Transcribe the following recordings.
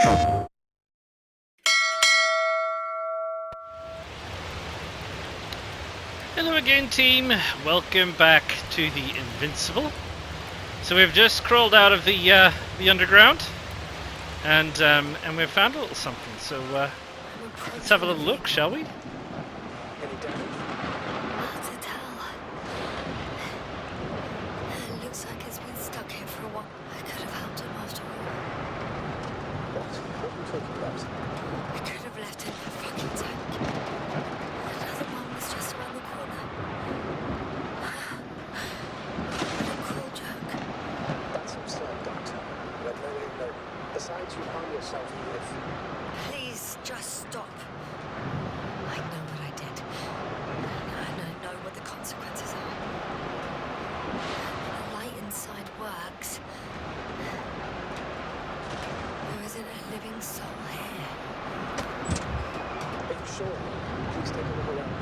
Hello again, team. Welcome back to the Invincible. So we've just crawled out of the underground, and we've found a little something. So let's have a little look, shall we? Any damage? Hard to tell. It looks like it's been stuck here for a while. I could have helped him after all. What are you talking about? I could have left him in the fucking tank. Another one was just around the corner. What a cruel joke. That's absurd, Doctor. No. Besides, you harm yourself with... Please, just stop. I know what I did. And I know what the consequences are. The light inside works. There isn't a living soul here. Are you sure? Please take a look around.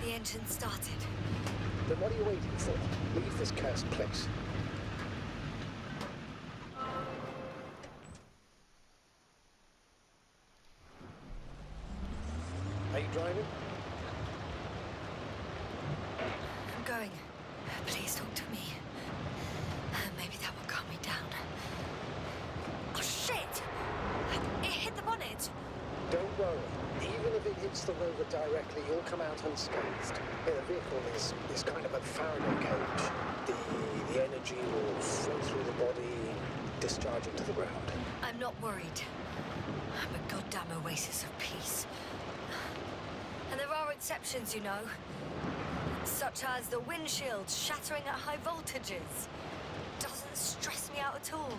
The engine started. Then what are you waiting for? Leave this cursed place. Are you driving? I'm going. Please talk to me. Maybe that will calm me down. Oh, shit! It hit the bonnet. Don't worry. Even if it hits the rover directly, you'll come out unscathed. The vehicle is kind of a Faraday cage. The energy will flow through the body, discharge into the ground. I'm not worried. I'm a goddamn oasis of peace. And there are exceptions, you know. Such as the windshield shattering at high voltages. Doesn't stress me out at all.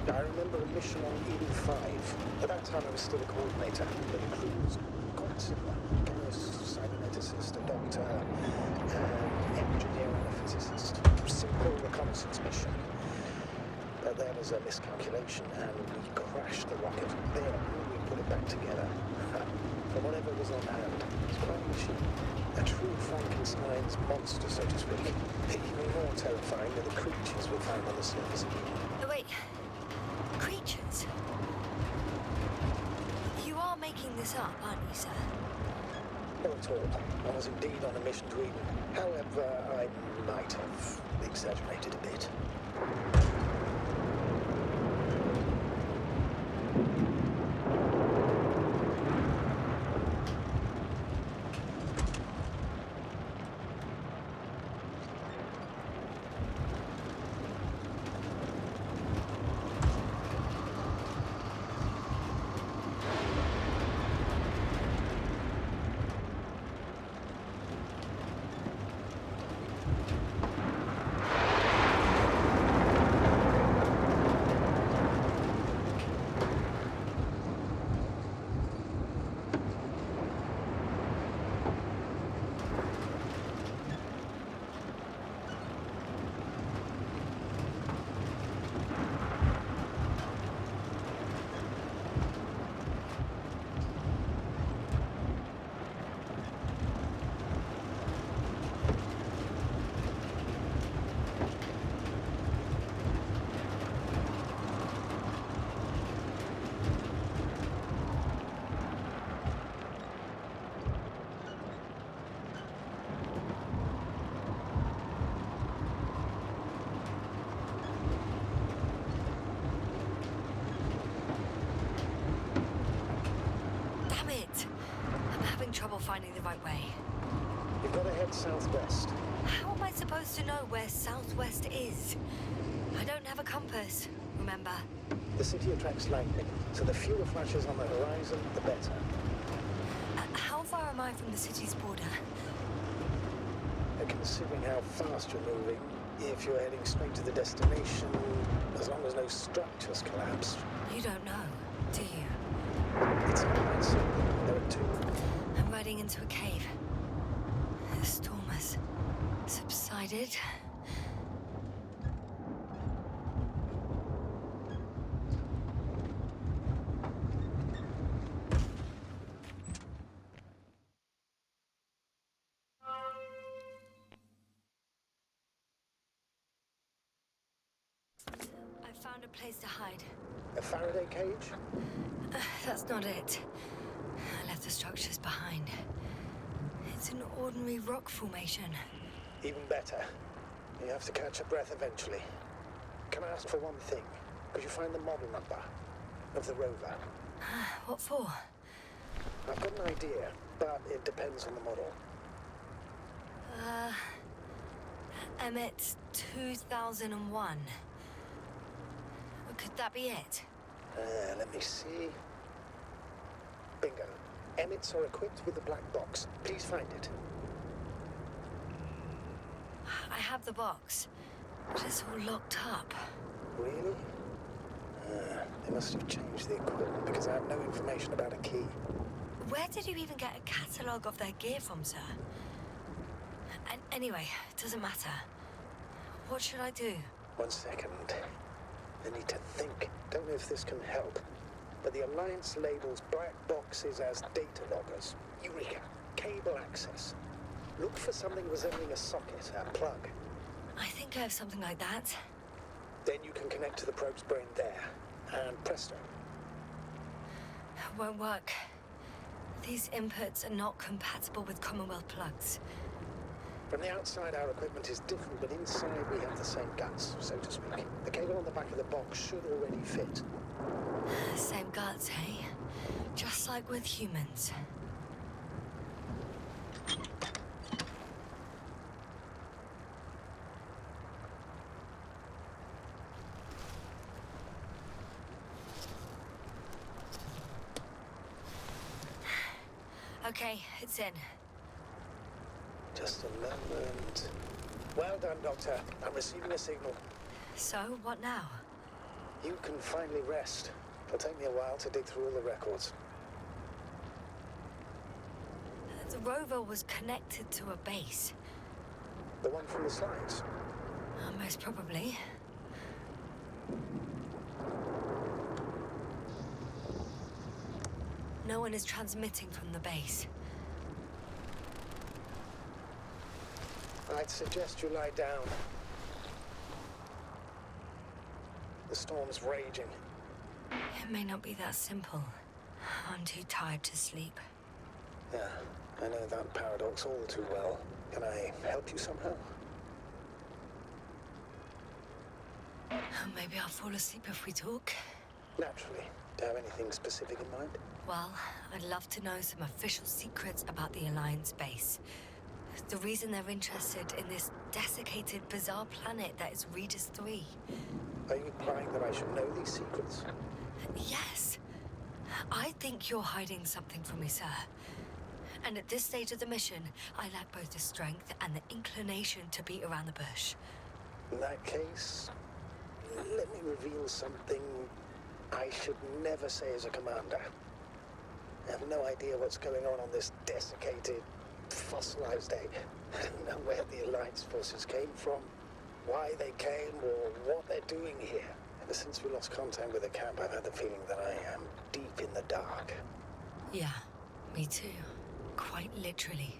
I remember a mission on E5. At that time I was still a coordinator, but the crew was quite similar. Chemist, cyberneticist, a doctor, an engineer and a physicist. Simple reconnaissance mission. But there was a miscalculation and we crashed the rocket. Then we put it back together. From whatever was on hand. It's quite a machine. A true Frankenstein's monster, so to speak. Even more terrifying than the creatures we found on the surface. Oh, wait. Creatures? You are making this up, aren't you, sir? Not at all. I was indeed on a mission to Eden. However, I might have exaggerated a bit. Trouble finding the right way. You've got to head southwest. How am I supposed to know where southwest is? I don't have a compass, remember? The city attracts lightning, so the fewer flashes on the horizon, the better. How far am I from the city's border? Considering how fast you're moving, if you're heading straight to the destination, as long as no structures collapse. You don't know, do you? It's quite simple. There are two. I'm riding into a cave. The storm has subsided. I found a place to hide. A Faraday cage? That's not it. I left the structures behind. It's an ordinary rock formation. Even better. You have to catch your breath eventually. Can I ask for one thing? Could you find the model number of the rover? What for? I've got an idea, but it depends on the model. Emmett 2001. Could that be it? Let me see. Bingo. Emmets are equipped with a black box. Please find it. I have the box, but it's all locked up. Really? They must have changed the equipment because I have no information about a key. Where did you even get a catalogue of their gear from, sir? And anyway, it doesn't matter. What should I do? 1 second. I need to think. Don't know if this can help. But the Alliance labels black boxes as data loggers. Eureka! Cable access. Look for something resembling a socket, a plug. I think I have something like that. Then you can connect to the probe's brain there. And presto. Won't work. These inputs are not compatible with Commonwealth plugs. From the outside, our equipment is different, but inside we have the same guts, so to speak. The cable on the back of the box should already fit. Same guts, hey? Just like with humans. Okay, it's in. Just a moment. Well done, Doctor. I'm receiving a signal. So, what now? You can finally rest. It'll take me a while to dig through all the records. The rover was connected to a base. The one from the slides? Most probably. No one is transmitting from the base. I'd suggest you lie down. The storm's raging. It may not be that simple. I'm too tired to sleep. Yeah, I know that paradox all too well. Can I help you somehow? Maybe I'll fall asleep if we talk. Naturally. Do you have anything specific in mind? Well, I'd love to know some official secrets about the Alliance base. The reason they're interested in this desiccated, bizarre planet that is Regis 3. Are you implying that I should know these secrets? Yes. I think you're hiding something from me, sir. And at this stage of the mission, I lack both the strength and the inclination to beat around the bush. In that case, let me reveal something I should never say as a commander. I have no idea what's going on this desiccated, fossilized egg. I don't know where the Alliance forces came from, why they came, or what they're doing here. Ever since we lost contact with the camp, I've had the feeling that I am deep in the dark. Yeah, me too. Quite literally.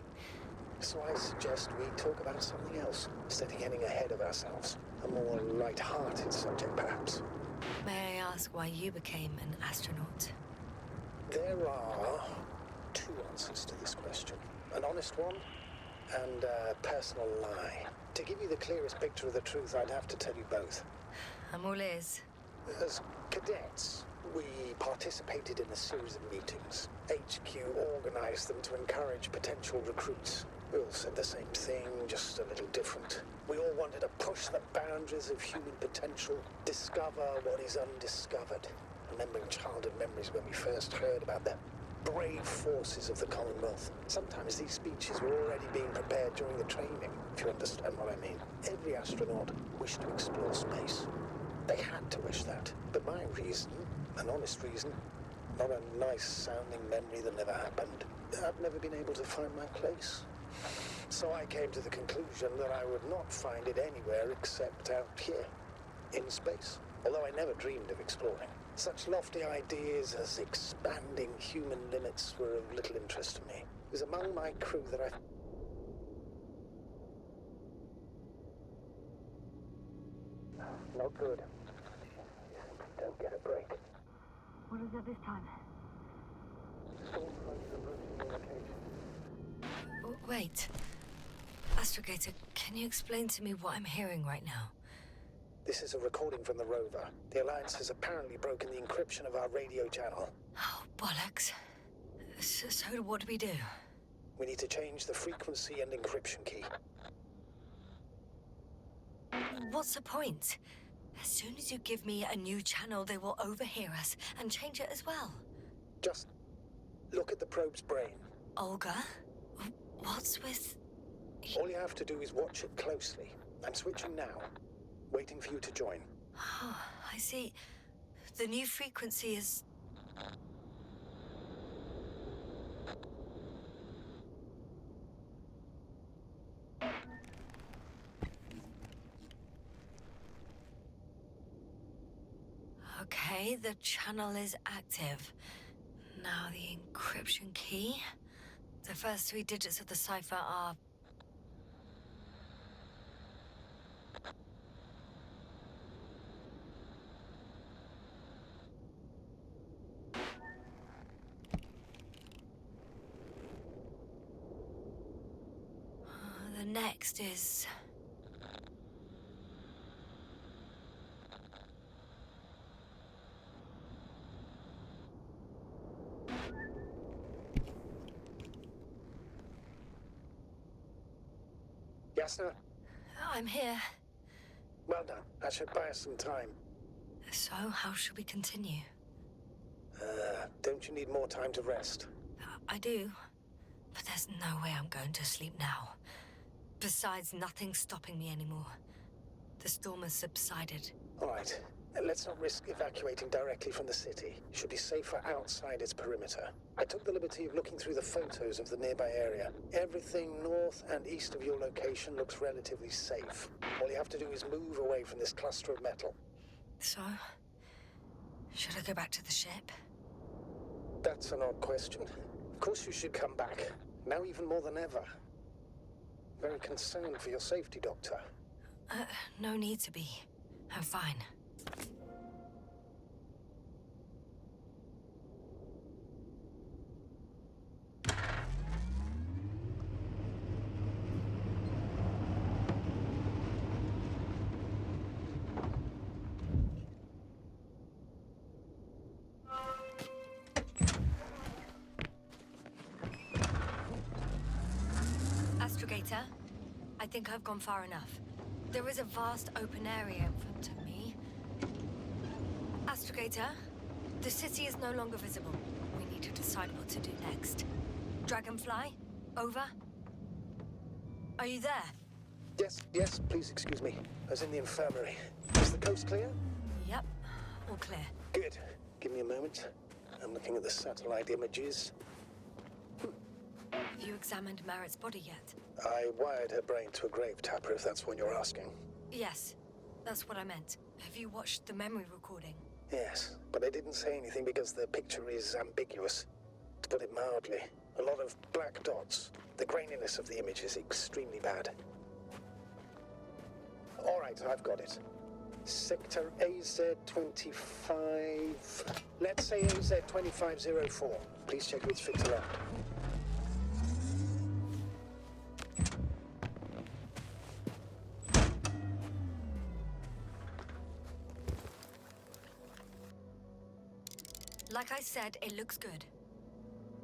So I suggest we talk about something else, instead of getting ahead of ourselves. A more light-hearted subject, perhaps. May I ask why you became an astronaut? There are two answers to this question. An honest one and a personal lie. To give you the clearest picture of the truth, I'd have to tell you both. I'm all ears. As cadets, we participated in a series of meetings. HQ organized them to encourage potential recruits. We all said the same thing, just a little different. We all wanted to push the boundaries of human potential, discover what is undiscovered. Remembering childhood memories when we first heard about the brave forces of the Commonwealth. Sometimes these speeches were already being prepared during the training, if you understand what I mean. Every astronaut wished to explore space. They had to wish that. But my reason, an honest reason, not a nice-sounding memory that never happened, I've never been able to find my place. So I came to the conclusion that I would not find it anywhere except out here, in space. Although I never dreamed of exploring. Such lofty ideas as expanding human limits were of little interest to me. It was among my crew that I... Not good. Don't get a break. What is it this time? Wait. Astrogator, can you explain to me what I'm hearing right now? This is a recording from the rover. The Alliance has apparently broken the encryption of our radio channel. Oh, bollocks. So what do we do? We need to change the frequency and encryption key. What's the point? As soon as you give me a new channel, they will overhear us and change it as well. Just look at the probe's brain. Olga? What's with... All you have to do is watch it closely. I'm switching now. Waiting for you to join. Oh, I see. The new frequency is... Okay, the channel is active. Now the encryption key. The first 3 digits of the cipher are... The next is... Yasna, I'm here. well done. That should buy us some time. So, how should we continue? Don't you need more time to rest? I do. But there's no way I'm going to sleep now. Besides, nothing's stopping me anymore. The storm has subsided. All right. Let's not risk evacuating directly from the city. It should be safer outside its perimeter. I took the liberty of looking through the photos of the nearby area. Everything north and east of your location looks relatively safe. All you have to do is move away from this cluster of metal. So, should I go back to the ship? That's an odd question. Of course you should come back. Now even more than ever. Very concerned for your safety, Doctor. No need to be. I'm fine. Astrogator, I think I've gone far enough. There is a vast open area in front of me. Astrogator, the city is no longer visible. We need to decide what to do next. Dragonfly, over. Are you there? Yes, please excuse me. I was in the infirmary. Is the coast clear? Yep, all clear. Good. Give me a moment. I'm looking at the satellite images. Have you examined Merritt's body yet? I wired her brain to a grave tapper, if that's what you're asking. Yes, that's what I meant. Have you watched the memory recording? Yes, but I didn't say anything because the picture is ambiguous. To put it mildly, a lot of black dots. The graininess of the image is extremely bad. All right, I've got it. Sector AZ-25... Let's say AZ-2504. Please check if it's fit around. Like I said, it looks good.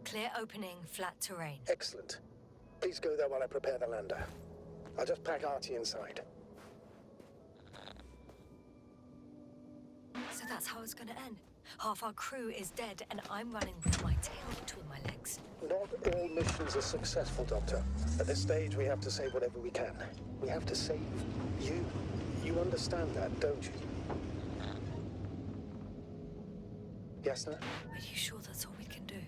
Clear opening, flat terrain. Excellent. Please go there while I prepare the lander. I'll just pack Artie inside. So that's how it's gonna end. Half our crew is dead, and I'm running with my tail between my legs. Not all missions are successful, Doctor. At this stage, we have to save whatever we can. We have to save you. You understand that, don't you? Yes, sir? Are you sure that's all we can do?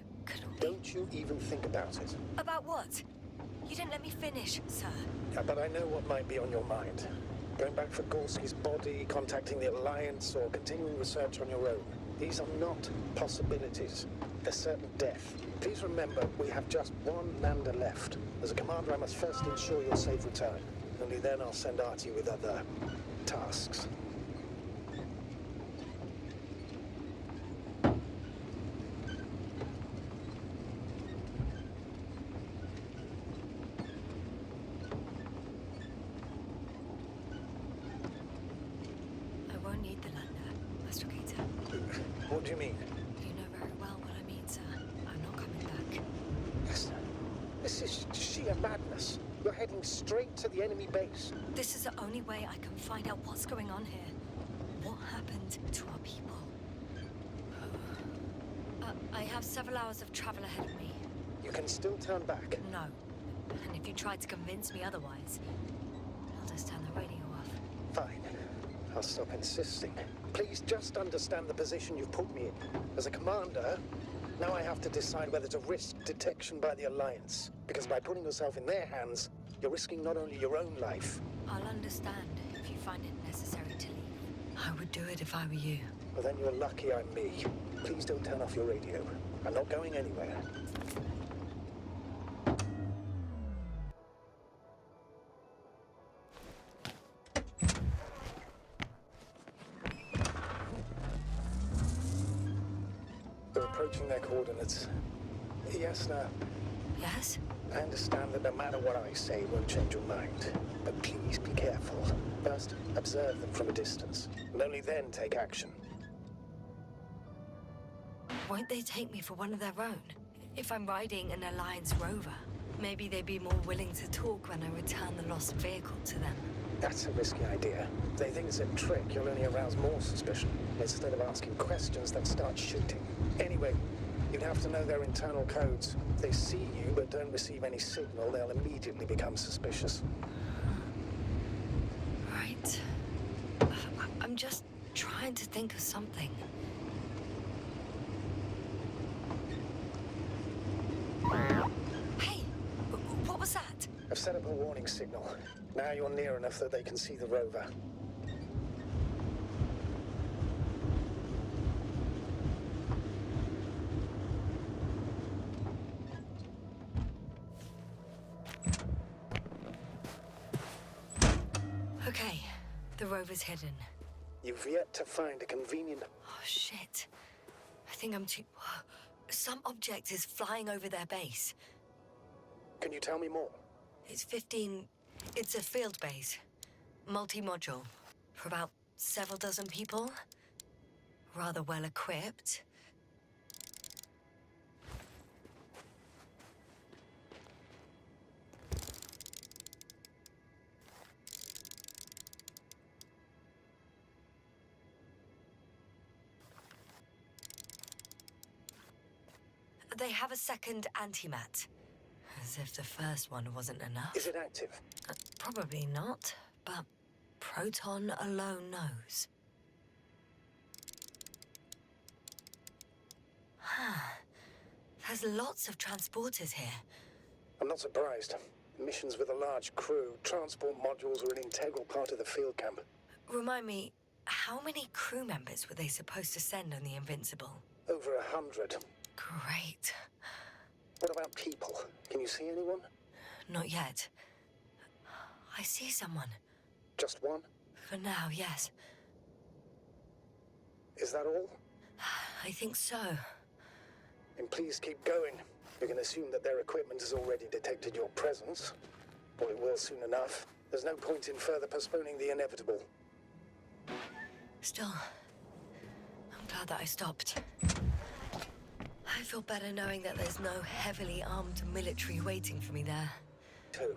Don't you even think about it. About what? You didn't let me finish, sir. Yeah, but I know what might be on your mind. Going back for Gorski's body, contacting the Alliance, or continuing research on your own. These are not possibilities. They're certain death. Please remember, we have just one lander left. As a commander, I must first ensure your safe return. Only then I'll send Artie with other tasks. I won't need the lander, Master Gator. What do you mean? You know very well what I mean, sir. I'm not coming back. Listen, this is sheer madness. You're heading straight to the enemy base. This is the only way I can find out what's going on here. What happened to our people? I have several hours of travel ahead of me. You can still turn back. No. And if you try to convince me otherwise, I'll just turn the radio off. Fine. I'll stop insisting. Please just understand the position you've put me in. As a commander, now I have to decide whether to risk detection by the Alliance. Because by putting yourself in their hands, you're risking not only your own life. I'll understand if you find it necessary to leave. I would do it if I were you. But then you're lucky I'm me. Please don't turn off your radio. I'm not going anywhere. We're approaching their coordinates. Yes, no. Yes? I understand that no matter what I say, it won't change your mind. But please be careful. First, observe them from a distance, and only then take action. Won't they take me for one of their own? If I'm riding an Alliance rover, maybe they'd be more willing to talk when I return the lost vehicle to them. That's a risky idea. If they think it's a trick, you'll only arouse more suspicion. Instead of asking questions, they'll start shooting. Anyway, you'd have to know their internal codes. If they see you but don't receive any signal, they'll immediately become suspicious. Right. I'm just trying to think of something. Hey! What was that? I've set up a warning signal. Now you're near enough that they can see the rover. Okay, the rover's hidden. You've yet to find a convenient... Oh, shit. I think I'm too... Some object is flying over their base. Can you tell me more? It's 15... It's a field base. Multi-module. For about several dozen people. Rather well equipped. They have a second antimat. As if the first one wasn't enough. Is it active? Probably not, but Proton alone knows. There's lots of transporters here. I'm not surprised. Missions with a large crew, transport modules are an integral part of the field camp. Remind me, how many crew members were they supposed to send on the Invincible? Over 100. Great. What about people? Can you see anyone? Not yet. I see someone. Just one? For now, yes. Is that all? I think so. Then please keep going. You can assume that their equipment has already detected your presence. Or it will soon enough. There's no point in further postponing the inevitable. Still, I'm glad that I stopped. I feel better knowing that there's no heavily armed military waiting for me there. Too.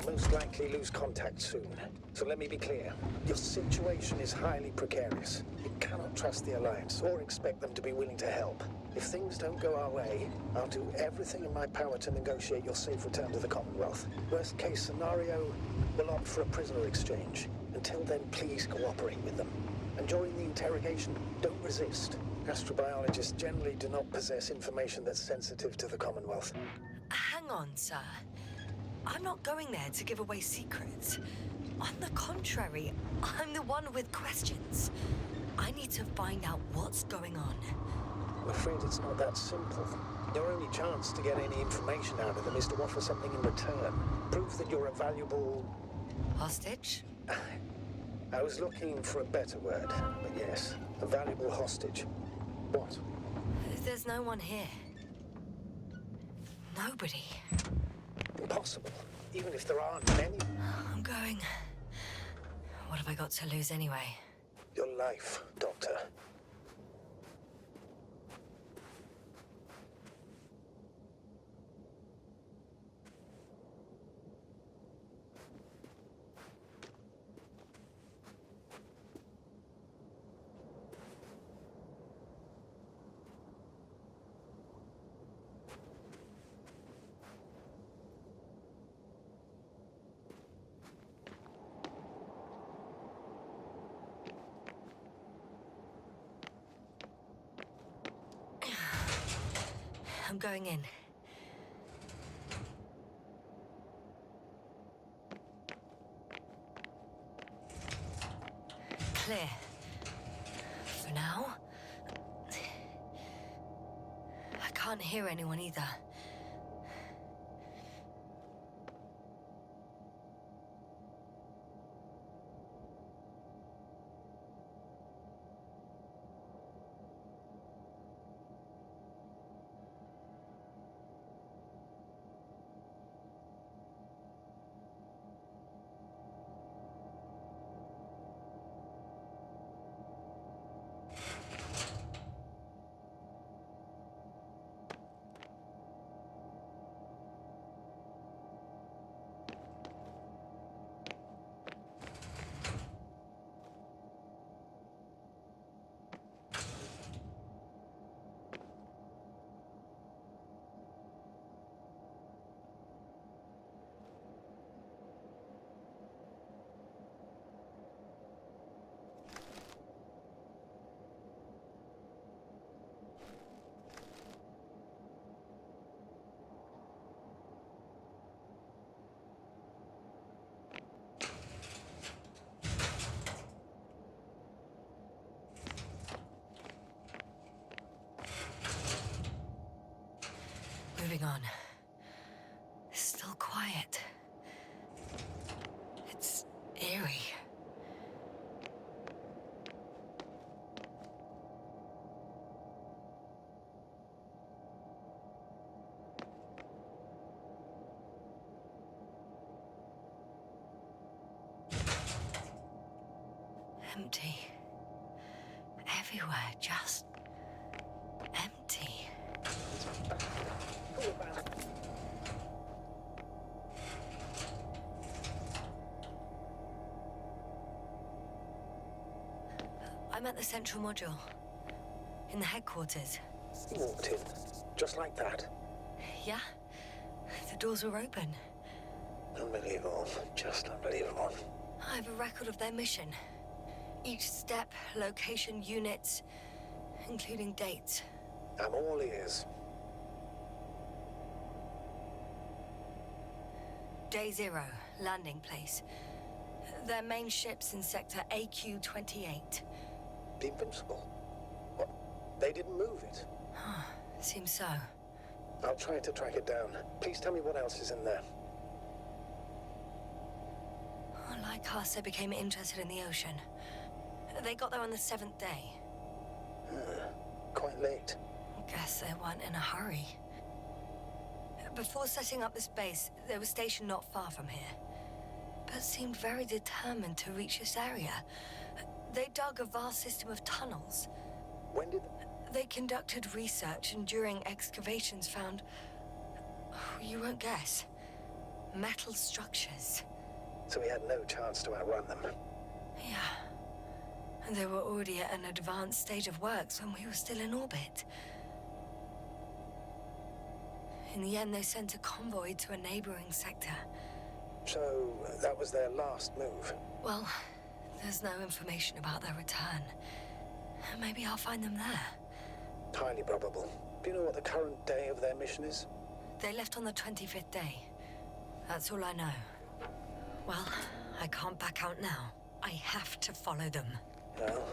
We'll most likely lose contact soon. So let me be clear. Your situation is highly precarious. You cannot trust the Alliance or expect them to be willing to help. If things don't go our way, I'll do everything in my power to negotiate your safe return to the Commonwealth. Worst case scenario, we'll opt for a prisoner exchange. Until then, please cooperate with them. And during the interrogation, don't resist. Astrobiologists generally do not possess information that's sensitive to the Commonwealth. Hang on, sir. I'm not going there to give away secrets. On the contrary, I'm the one with questions. I need to find out what's going on. I'm afraid it's not that simple. Your only chance to get any information out of them is to offer something in return. Prove that you're a valuable... Hostage? I was looking for a better word, but yes, a valuable hostage. What? There's no one here. Nobody. Impossible. Even if there aren't many. I'm going. What have I got to lose anyway? Your life, Doctor. I'm going in. Clear. For now. I can't hear anyone either. Moving on. Still quiet. It's eerie. Empty. Everywhere, just empty. I'm at the central module. In the headquarters. You walked in, just like that. Yeah? The doors were open. Unbelievable, just unbelievable. I have a record of their mission. Each step, location, units, including dates. I'm all ears. Day 0, landing place. Their main ship's in sector AQ-28. The Invincible? What? They didn't move it? Seems so. I'll try to track it down. Please tell me what else is in there. Like us, they became interested in the ocean. They got there on the 7th day. Quite late. Guess they weren't in a hurry. Before setting up this base, they were stationed not far from here, but seemed very determined to reach this area. They dug a vast system of tunnels. When did... They conducted research and during excavations found... You won't guess. Metal structures. So we had no chance to outrun them. Yeah. And they were already at an advanced stage of works when we were still in orbit. In the end, they sent a convoy to a neighboring sector. So that was their last move. Well, there's no information about their return. Maybe I'll find them there. Highly probable. Do you know what the current day of their mission is? They left on the 25th day. That's all I know. Well, I can't back out now. I have to follow them. Well,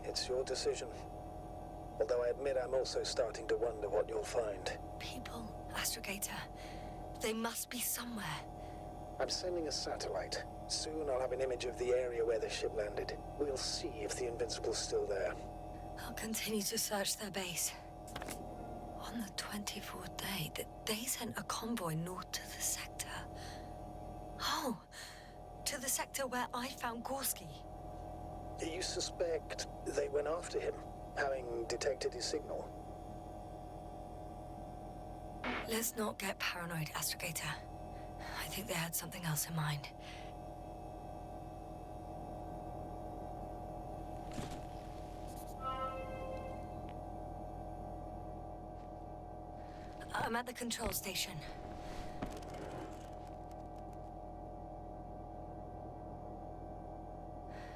it's your decision. Although I admit I'm also starting to wonder what you'll find. People, Astrogator. They must be somewhere. I'm sending a satellite. Soon I'll have an image of the area where the ship landed. We'll see if the Invincible's still there. I'll continue to search their base. On the 24th day, they sent a convoy north to the sector. Oh, to the sector where I found Gorski. You suspect they went after him, having detected his signal? Let's not get paranoid, Astrogator. I think they had something else in mind. I'm at the control station.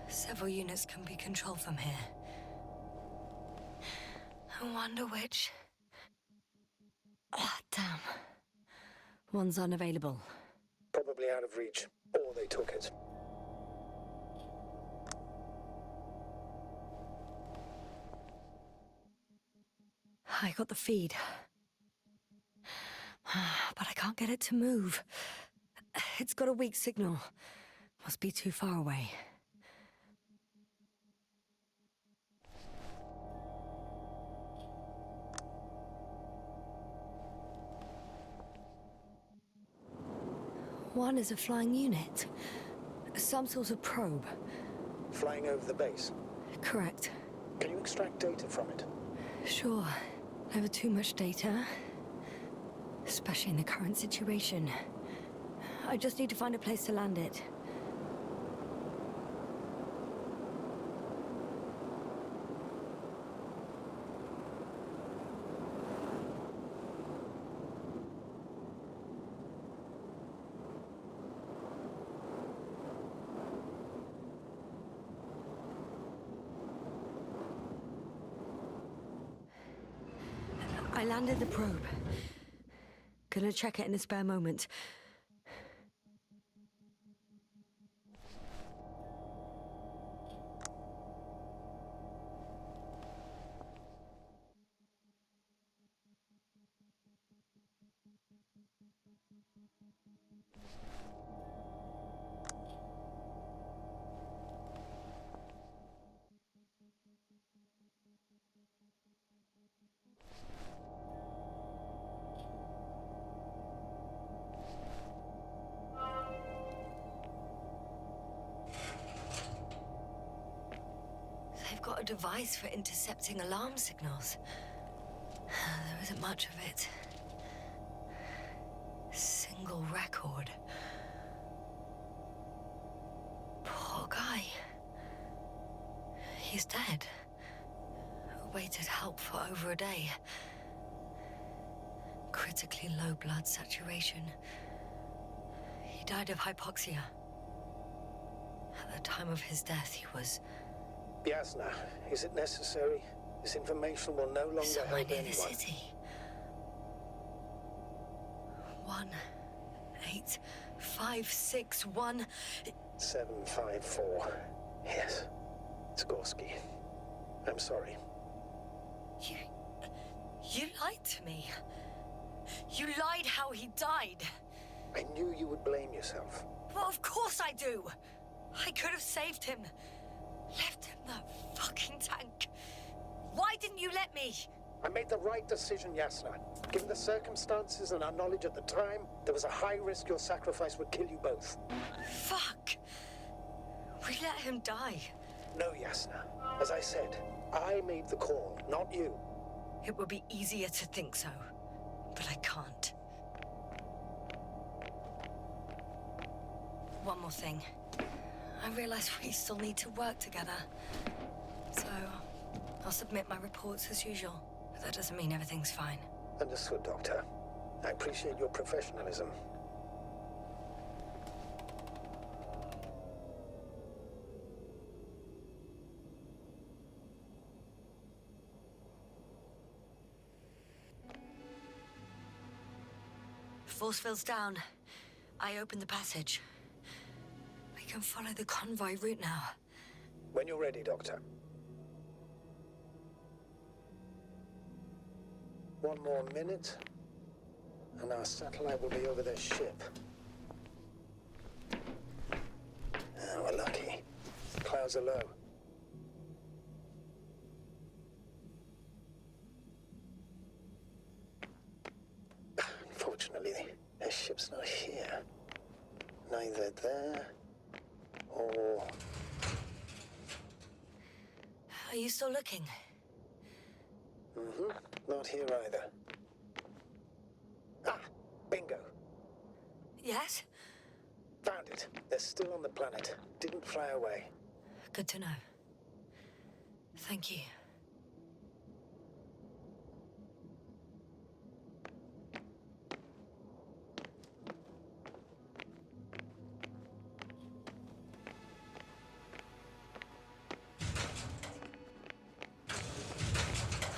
Several units can be controlled from here. I wonder which... Ah, damn. One's unavailable. Probably out of reach, or they took it. I got the feed. But I can't get it to move. It's got a weak signal. Must be too far away. One is a flying unit. Some sort of probe. Flying over the base. Correct. Can you extract data from it? Sure. Never too much data. Especially in the current situation. I just need to find a place to land it. I landed the probe. Gonna check it in a spare moment. They've got a device for intercepting alarm signals. There isn't much of it. Single record. Poor guy. He's dead. Awaited help for over a day. Critically low blood saturation. He died of hypoxia. At the time of his death, he was... Yasna, is it necessary? This information will no longer somewhere help near anyone. the city. 18561. 754. Yes. Skorsky. I'm sorry. You lied to me. You lied how he died. I knew you would blame yourself. Well, of course I do. I could have saved him. Left him that fucking tank. Why didn't you let me? I made the right decision, Yasna. Given the circumstances and our knowledge at the time, there was a high risk your sacrifice would kill you both. Fuck. We let him die. No, Yasna. As I said, I made the call, not you. It would be easier to think so, but I can't. one more thing. I realize we still need to work together. So, I'll submit my reports as usual. But that doesn't mean everything's fine. Understood, Doctor. I appreciate your professionalism. Force field's down. I opened the passage. We can follow the convoy route now. When you're ready, Doctor. One more minute, and our satellite will be over their ship. Ah, we're lucky. Clouds are low. Unfortunately, their ship's not here. Neither there, or... Are you still looking? Mm-hmm. Not here either. Ah! Bingo! Yes? Found it. They're still on the planet. Didn't fly away. Good to know. Thank you.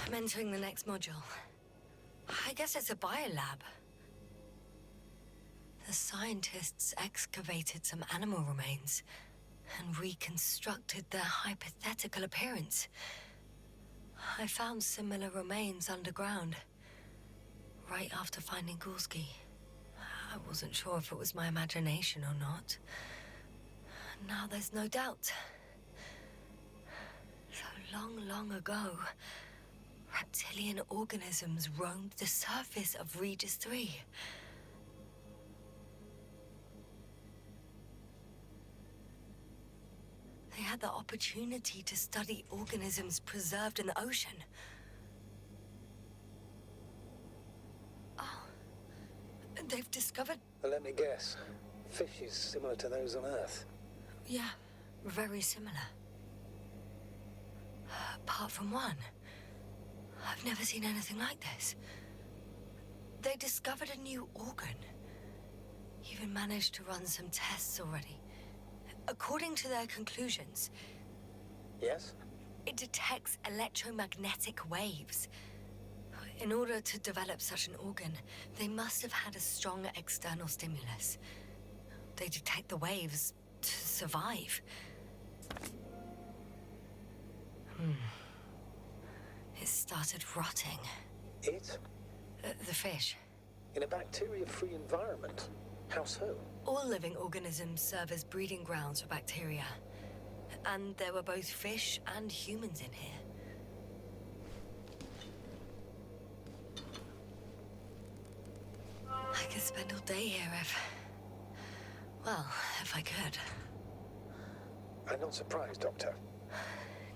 I'm entering the next module. I guess it's a biolab. The scientists excavated some animal remains and reconstructed their hypothetical appearance. I found similar remains underground, right after finding Gulski. I wasn't sure if it was my imagination or not. Now there's no doubt. So long ago, reptilian organisms roamed the surface of Regis 3. They had the opportunity to study organisms preserved in the ocean. Oh, they've discovered... Let me guess. Fishes similar to those on Earth. Yeah, very similar. Apart from one. I've never seen anything like this. They discovered a new organ. Even managed to run some tests already. According to their conclusions, Yes? it detects electromagnetic waves. In order to develop such an organ, they must have had a strong external stimulus. They detect the waves to survive. It started rotting. It? The fish. In a bacteria-free environment? How so? All living organisms serve as breeding grounds for bacteria. And there were both fish and humans in here. I could spend all day here if I could. I'm not surprised, Doctor.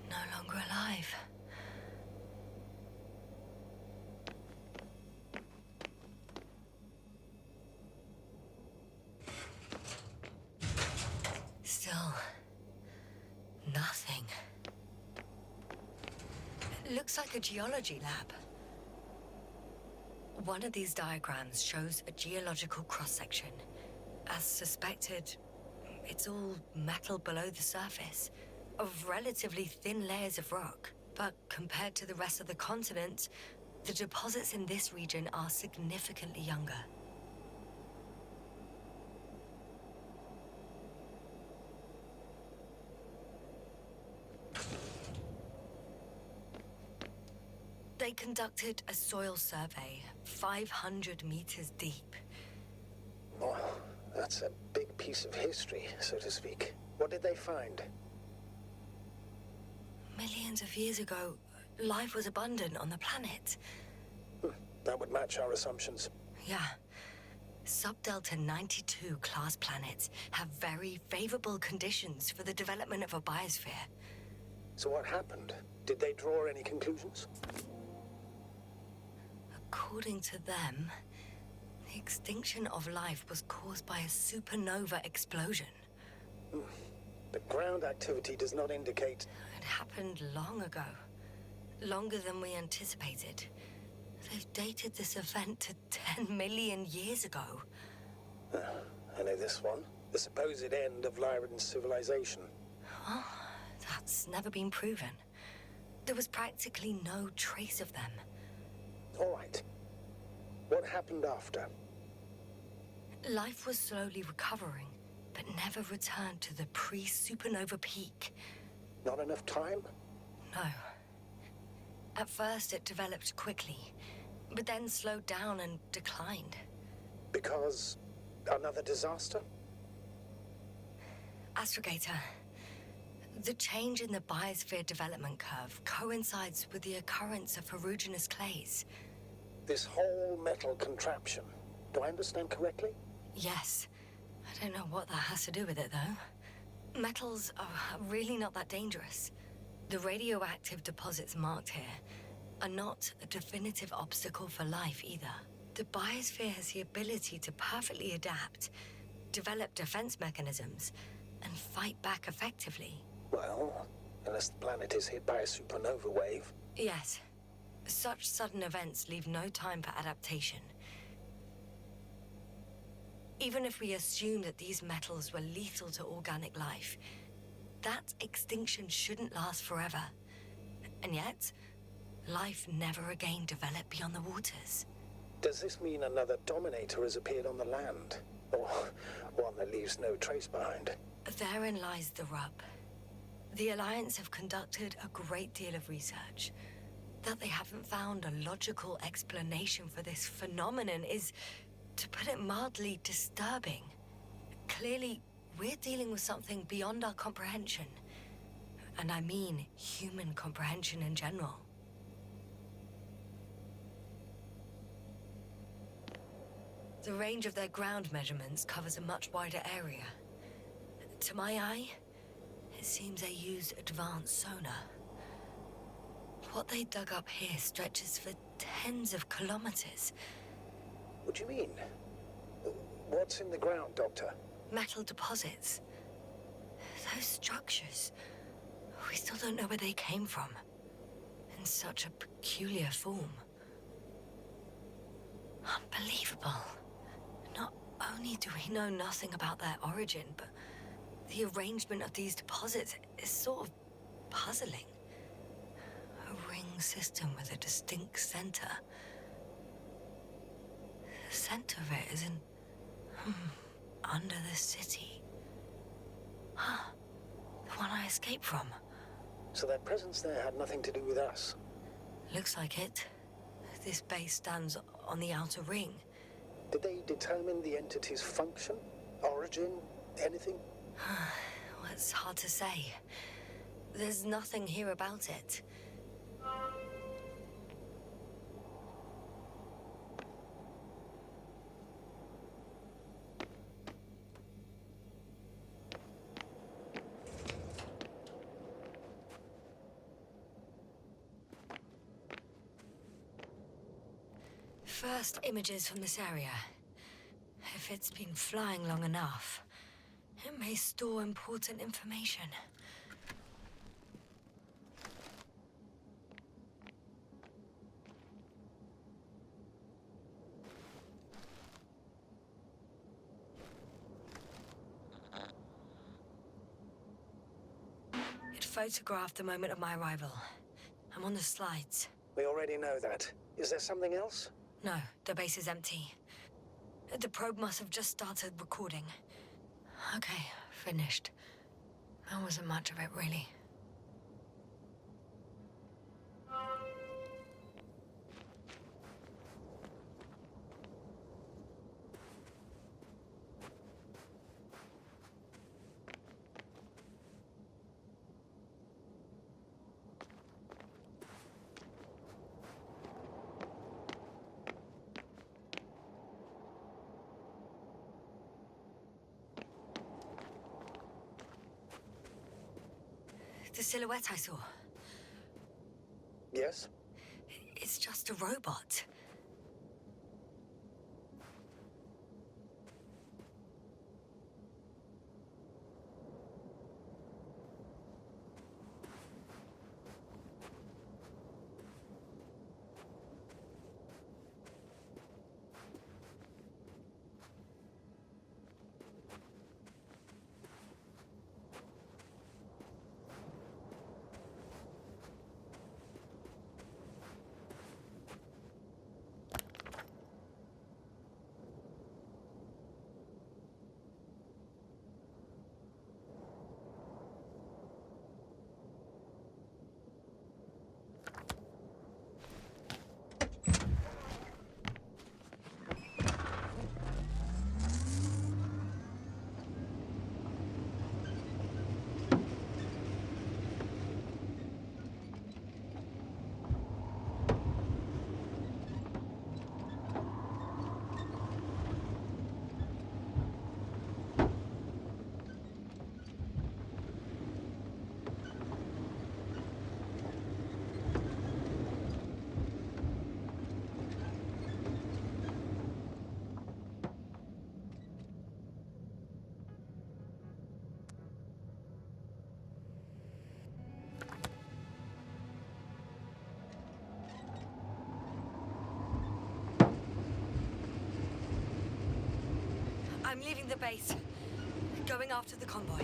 No longer alive. Still, nothing. It looks like a geology lab. One of these diagrams shows a geological cross-section. As suspected, it's all metal below the surface, of relatively thin layers of rock. But compared to the rest of the continent, the deposits in this region are significantly younger. They conducted a soil survey, 500 meters deep. Well, that's a big piece of history, so to speak. What did they find? Millions of years ago, life was abundant on the planet. That would match our assumptions. Yeah. Subdelta 92 class planets have very favorable conditions for the development of a biosphere. So what happened? Did they draw any conclusions? According to them, the extinction of life was caused by a supernova explosion. The ground activity does not indicate... It happened long ago. Longer than we anticipated. They've dated this event to 10 million years ago. I know this one. The supposed end of Lyran's civilization. Well, that's never been proven. There was practically no trace of them. All right. What happened after? Life was slowly recovering, but never returned to the pre-supernova peak. Not enough time? No. At first it developed quickly, but then slowed down and declined. Because another disaster? Astrogator, the change in the biosphere development curve coincides with the occurrence of ferruginous clays. This whole metal contraption. Do I understand correctly? Yes. I don't know what that has to do with it, though. Metals are really not that dangerous. The radioactive deposits marked here are not a definitive obstacle for life either. The biosphere has the ability to perfectly adapt, develop defense mechanisms, and fight back effectively. Well, unless the planet is hit by a supernova wave. Yes. Such sudden events leave no time for adaptation. Even if we assume that these metals were lethal to organic life, that extinction shouldn't last forever. And yet, life never again developed beyond the waters. Does this mean another Dominator has appeared on the land? Or one that leaves no trace behind? Therein lies the rub. The Alliance have conducted a great deal of research. That they haven't found a logical explanation for this phenomenon is, to put it mildly, disturbing. Clearly, we're dealing with something beyond our comprehension. And I mean human comprehension in general. The range of their ground measurements covers a much wider area. To my eye, it seems they use advanced sonar. What they dug up here stretches for tens of kilometers. What do you mean? What's in the ground, Doctor? Metal deposits. Those structures. We still don't know where they came from. In such a peculiar form. Unbelievable. Not only do we know nothing about their origin, but the arrangement of these deposits is sort of puzzling. A ring system with a distinct center. The center of it is under the city. Huh. The one I escaped from. So their presence there had nothing to do with us? Looks like it. This base stands on the outer ring. Did they determine the entity's function? Origin? Anything? Well, it's hard to say. There's nothing here about it. First images from this area. If it's been flying long enough, it may store important information. It photographed the moment of my arrival. I'm on the slides. We already know that. Is there something else? No, the base is empty. The probe must have just started recording. Okay, finished. There wasn't much of it, really. The silhouette I saw. Yes? It's just a robot. I'm leaving the base. Going after the convoy.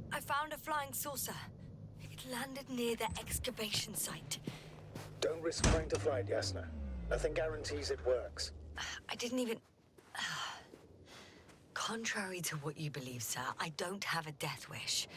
I found a flying saucer. It landed near the excavation site. Don't risk trying to fly it, Yasna. Nothing guarantees it works. I didn't even... Contrary to what you believe, sir, I don't have a death wish.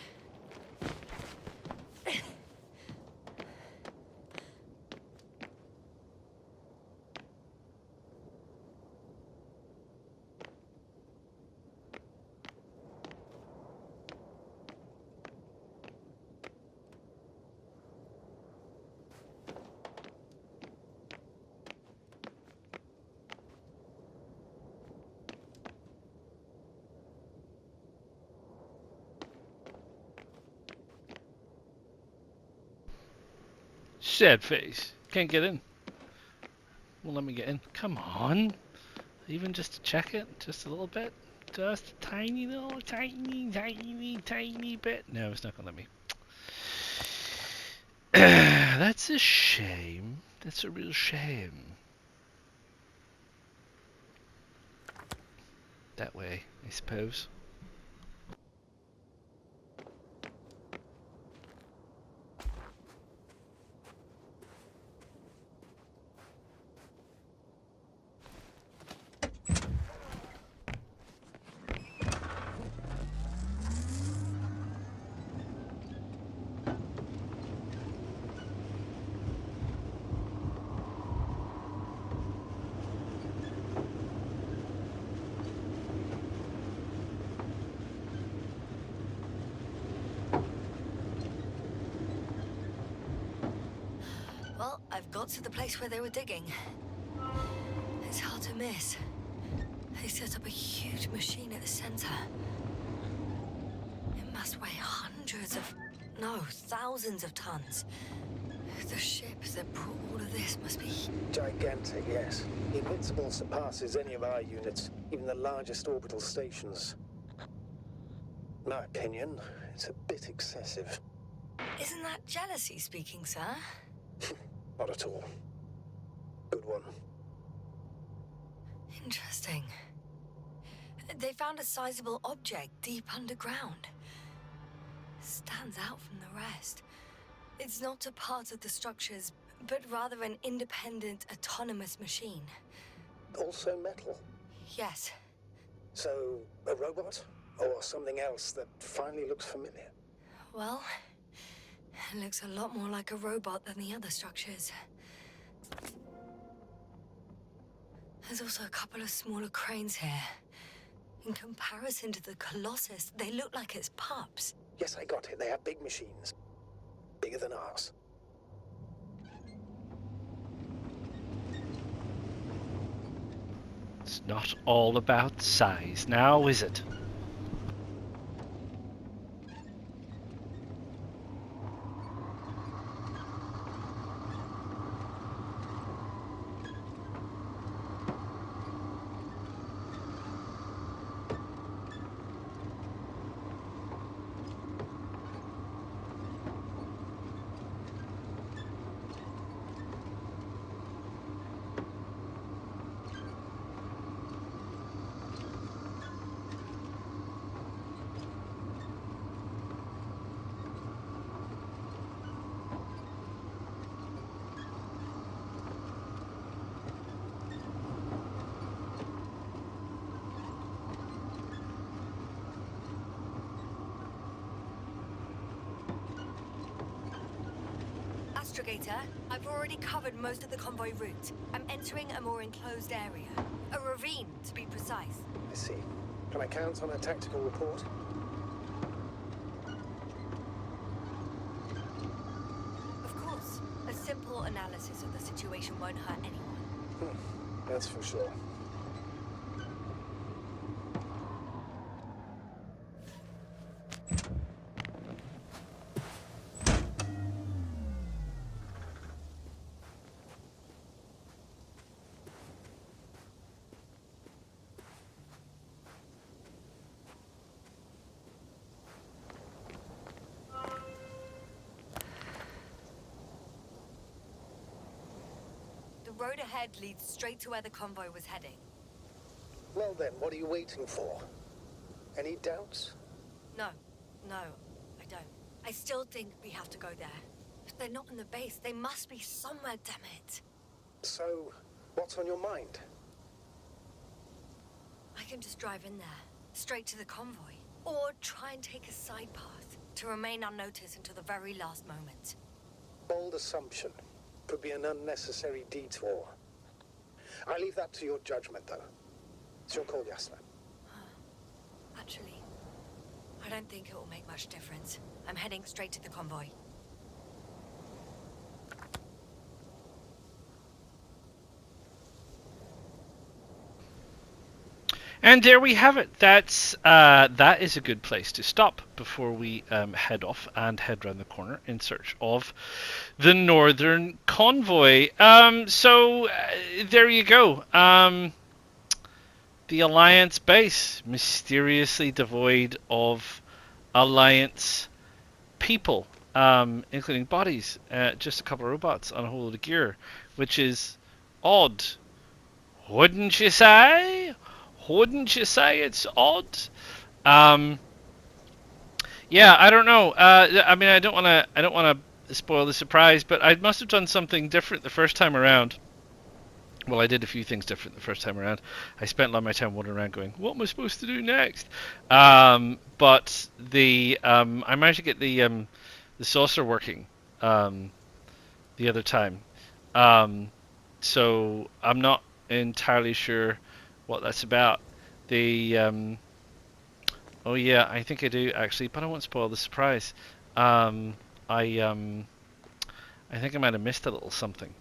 Sad face. Can't get in. Won't let me get in. Come on. Even just to check it, just a little bit. Just a tiny little, tiny bit. No, it's not gonna let me. That's a shame. That's a real shame. That way, I suppose. Well, I've got to the place where they were digging. It's hard to miss. They set up a huge machine at the center. It must weigh hundreds of... no, thousands of tons. The ship that brought all of this must be... Gigantic, yes. The Invincible surpasses any of our units, even the largest orbital stations. In my opinion, it's a bit excessive. Isn't that jealousy speaking, sir? Not at all. Good one. Interesting. They found a sizable object deep underground. Stands out from the rest. It's not a part of the structures, but rather an independent, autonomous machine. Also metal. Yes. So, a robot? Or something else that finally looks familiar? Well, it looks a lot more like a robot than the other structures. There's also a couple of smaller cranes here. In comparison to the Colossus, they look like it's pups. Yes, I got it. They have big machines. Bigger than ours. It's not all about size now, is it? Astrogator. I've already covered most of the convoy route. I'm entering a more enclosed area. A ravine, to be precise. I see. Can I count on a tactical report? Of course. A simple analysis of the situation won't hurt anyone. That's for sure. The road ahead leads straight to where the convoy was heading. Well then, what are you waiting for? Any doubts? No, I don't. I still think we have to go there. If they're not in the base, they must be somewhere, damn it. So, what's on your mind? I can just drive in there, straight to the convoy. Or try and take a side path, to remain unnoticed until the very last moment. Bold assumption. Could be an unnecessary detour. I leave that to your judgment, though. It's your call, Yasna. Actually, I don't think it will make much difference. I'm heading straight to the convoy. And there we have it. That is a good place to stop before we head off and head round the corner in search of the Northern Convoy. So there you go. The Alliance base, mysteriously devoid of Alliance people, including bodies, just a couple of robots on a whole load of gear, which is odd. Wouldn't you say? Wouldn't you say it's odd? Yeah, I don't know. I mean, I don't want to spoil the surprise, but I must have done something different the first time around. Well, I did a few things different the first time around. I spent a lot of my time wandering around going, what am I supposed to do next? But I managed to get the saucer working the other time. So I'm not entirely sure what that's about. Oh yeah, I think I do actually, but I won't spoil the surprise. I think I might have missed a little something.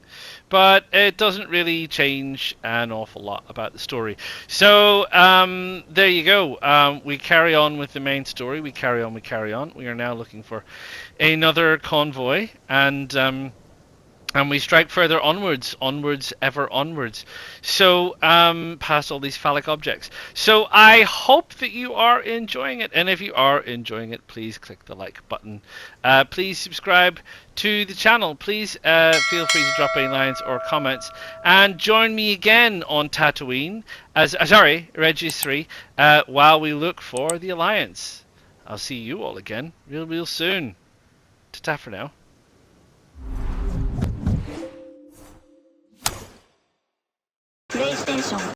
But it doesn't really change an awful lot about the story. So, there you go. We carry on with the main story. We carry on. We are now looking for another convoy. And we strike further onwards, ever onwards. So, past all these phallic objects. So, I hope that you are enjoying it. And if you are enjoying it, please click the like button. Please subscribe to the channel. Please feel free to drop any lines or comments. And join me again on Tatooine, Regis 3, while we look for the Alliance. I'll see you all again real soon. Ta-ta for now. PlayStation